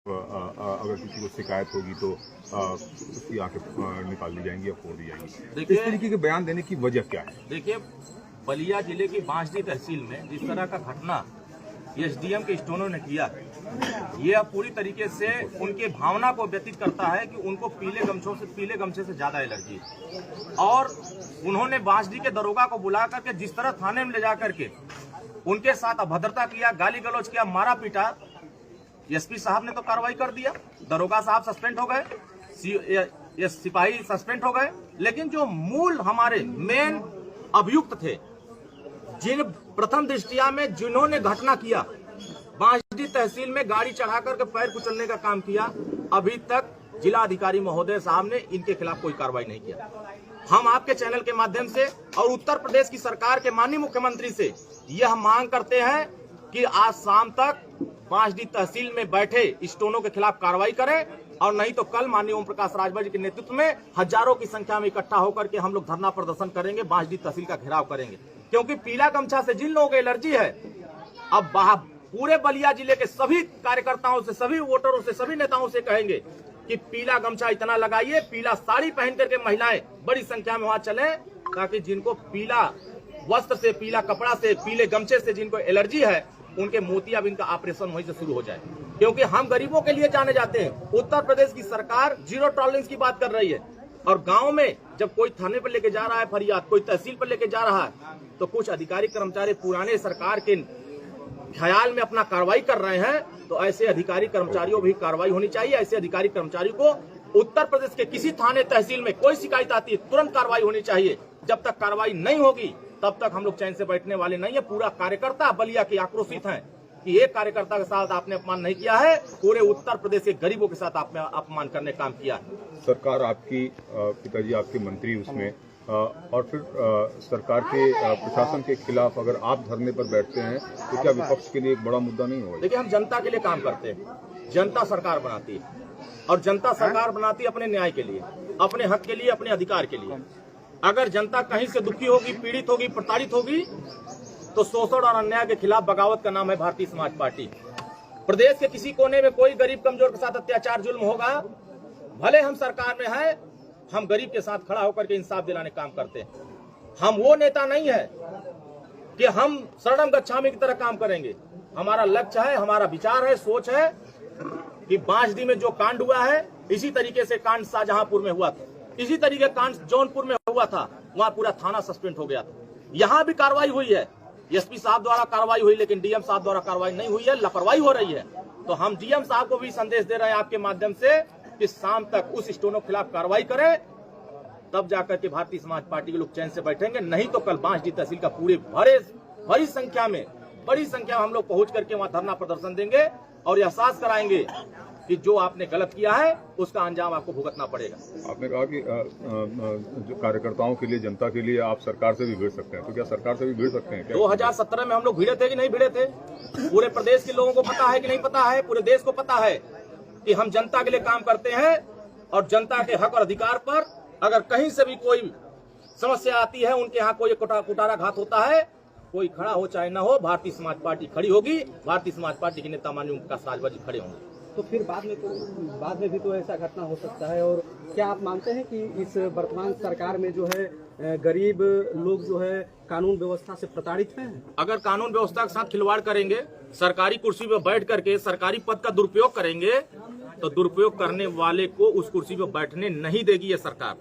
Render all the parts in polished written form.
अगर किसी को शिकायत होगी तो उसकी आंखें निकाल दी जाएंगी या फोड़ दी जाएंगी। इस तरीके के बयान देने की वजह क्या है? देखिए, बलिया जिले की बांसडी तहसील में जिस तरह का घटना एसडीएम के स्टोनों ने किया, यह पूरी तरीके से उनके भावना को व्यतीत करता है कि उनको पीले गमछे से ज्यादा एलर्जी है। और उन्होंने बांसडी के दरोगा को बुला करके जिस तरह थाने में ले जा करके उनके साथ अभद्रता किया, गाली गलौज किया, मारा पीटा, एसपी साहब ने तो कार्रवाई कर दिया, दरोगा साहब सस्पेंड हो गए, सिपाही सस्पेंड हो गए, लेकिन जो मूल हमारे मेन अभियुक्त थे, जिन प्रथम दृष्टिया में जिन्होंने घटना किया, बांसडी तहसील में गाड़ी चढ़ा करके पैर कुचलने का काम किया, अभी तक जिला अधिकारी महोदय साहब ने इनके खिलाफ कोई कार्रवाई नहीं किया। हम आपके चैनल के माध्यम से और उत्तर प्रदेश की सरकार के माननीय मुख्यमंत्री से यह मांग करते हैं कि आज शाम तक बांसडी तहसील में बैठे स्टोनों के खिलाफ कार्रवाई करें, और नहीं तो कल माननीय ओम प्रकाश राजभर जी के नेतृत्व में हजारों की संख्या में इकट्ठा होकर के हम लोग धरना प्रदर्शन करेंगे, बांसडी तहसील का घेराव करेंगे। क्योंकि पीला गमछा से जिन लोगों को एलर्जी है, अब पूरे बलिया जिले के सभी कार्यकर्ताओं से, सभी वोटरों से, सभी नेताओं से कहेंगे कि पीला गमछा इतना लगाइए, पीला साड़ी पहन करके महिलाएं बड़ी संख्या में वहां चले, ताकि जिनको पीला वस्त्र से, पीला कपड़ा से, पीले गमछे से जिनको एलर्जी है, उनके मोतियाबिंद का ऑपरेशन वहीं से शुरू हो जाए। क्योंकि हम गरीबों के लिए जाने जाते हैं। उत्तर प्रदेश की सरकार जीरो टॉलरेंस की बात कर रही है, और गांव में जब कोई थाने पर लेके जा रहा है फरियाद, कोई तहसील पर लेके जा रहा है, तो कुछ अधिकारी कर्मचारी पुराने सरकार के ख्याल में अपना कार्रवाई कर रहे हैं, तो ऐसे अधिकारी कर्मचारियों भी कार्रवाई होनी चाहिए। ऐसे अधिकारी कर्मचारी को उत्तर प्रदेश के किसी थाने तहसील में कोई शिकायत आती है, तुरंत कार्रवाई होनी चाहिए। जब तक कार्रवाई नहीं होगी तब तक हम लोग चैन से बैठने वाले नहीं है। पूरा कार्यकर्ता बलिया के आक्रोशित हैं कि एक कार्यकर्ता के साथ आपने अपमान नहीं किया है, पूरे उत्तर प्रदेश के गरीबों के साथ आपने अपमान करने का काम किया है। सरकार आपकी, पिताजी आपके मंत्री उसमें, और फिर सरकार के प्रशासन के खिलाफ अगर आप धरने पर बैठते हैं तो क्या विपक्ष के लिए एक बड़ा मुद्दा नहीं होगा? देखिए, हम जनता के लिए काम करते हैं, जनता सरकार बनाती है, और जनता सरकार बनाती है अपने न्याय के लिए, अपने हक के लिए, अपने अधिकार के लिए। अगर जनता कहीं से दुखी होगी, पीड़ित होगी, प्रताड़ित होगी, तो शोषण और अन्याय के खिलाफ बगावत का नाम है भारतीय समाज पार्टी। प्रदेश के किसी कोने में कोई गरीब कमजोर के साथ अत्याचार जुल्म होगा, भले हम सरकार में है, हम गरीब के साथ खड़ा होकर के इंसाफ दिलाने काम करते हैं। हम वो नेता नहीं है कि हम शरणम गच्छामि की तरह काम करेंगे। हमारा लक्ष्य है, हमारा विचार है, सोच है कि बांसडी में जो कांड हुआ है, इसी तरीके से कांड शाहजहांपुर में हुआ था, इसी तरीके कांड जौनपुर में हुआ था, वहां पूरा थाना सस्पेंड हो गया था। यहाँ भी कार्रवाई हुई है, एसपी साहब द्वारा कार्रवाई हुई, लेकिन डीएम साहब द्वारा कार्रवाई नहीं हुई है, लापरवाही हो रही है। तो हम डीएम साहब को भी संदेश दे रहे हैं आपके माध्यम से कि शाम तक उस स्टोनों के खिलाफ कार्रवाई करें, तब जाकर के भारतीय समाज पार्टी के लोग चैन से बैठेंगे। नहीं तो कल बांसडी तहसील का पूरे बड़ी संख्या में हम लोग पहुंच करके वहां धरना प्रदर्शन देंगे और एहसास कराएंगे कि जो आपने गलत किया है उसका अंजाम आपको भुगतना पड़ेगा। आपने कहा कि जो कार्यकर्ताओं के लिए, जनता के लिए आप सरकार से भी भिड़ सकते हैं, तो क्या सरकार से भी भिड़ सकते हैं? 2017 में हम लोग भिड़े थे कि नहीं भिड़े थे? पूरे प्रदेश के लोगों को पता है कि नहीं पता है? पूरे देश को पता है कि हम जनता के लिए काम करते हैं, और जनता के हक और अधिकार पर अगर कहीं से भी कोई समस्या आती है, उनके यहाँ कोई कुटाराघात होता है, कोई खड़ा हो चाहे ना हो, भारतीय समाज पार्टी खड़ी होगी। भारतीय समाज पार्टी के नेता माननीय ओम प्रकाश राजभर जी खड़े होंगे। तो फिर बाद में भी तो ऐसा घटना हो सकता है। और क्या आप मानते हैं कि इस वर्तमान सरकार में जो है गरीब लोग जो है कानून व्यवस्था से प्रताड़ित हैं? अगर कानून व्यवस्था के साथ खिलवाड़ करेंगे, सरकारी कुर्सी पर बैठ करके सरकारी पद का दुरुपयोग करेंगे, तो दुरुपयोग करने वाले को उस कुर्सी पर बैठने नहीं देगी ये सरकार।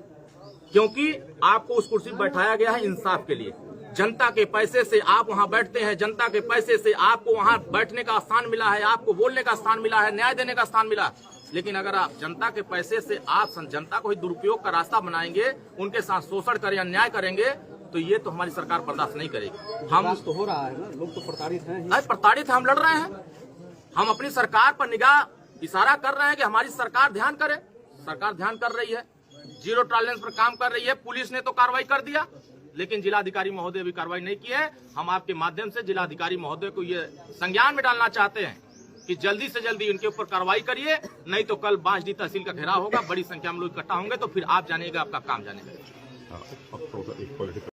क्योंकि आपको उस कुर्सी पर बैठाया गया है इंसाफ के लिए। जनता के पैसे से आप वहां बैठते हैं, जनता के पैसे से आपको वहां बैठने का स्थान मिला है, आपको बोलने का स्थान मिला है, न्याय देने का स्थान मिला। लेकिन अगर आप जनता के पैसे से आप जनता को ही दुरुपयोग का रास्ता बनाएंगे, उनके साथ शोषण करें, अन्याय करेंगे, तो ये तो हमारी सरकार बर्दाश्त नहीं करेगी। हम तो हो रहा है ना, लोग तो प्रताड़ित हैं। प्रताड़ित हम लड़ रहे हैं। हम अपनी सरकार पर निगाह इशारा कर रहे हैं कि हमारी सरकार ध्यान करे। सरकार ध्यान कर रही है, जीरो टॉलरेंस पर काम कर रही है। पुलिस ने तो कार्रवाई कर दिया, लेकिन जिलाधिकारी महोदय भी कार्रवाई नहीं की है। हम आपके माध्यम से जिलाधिकारी महोदय को ये संज्ञान में डालना चाहते हैं कि जल्दी से जल्दी उनके ऊपर कार्रवाई करिए, नहीं तो कल बांसडी तहसील का घेराव होगा, बड़ी संख्या में लोग इकट्ठा होंगे, तो फिर आप जानिएगा, आपका काम जानेगा।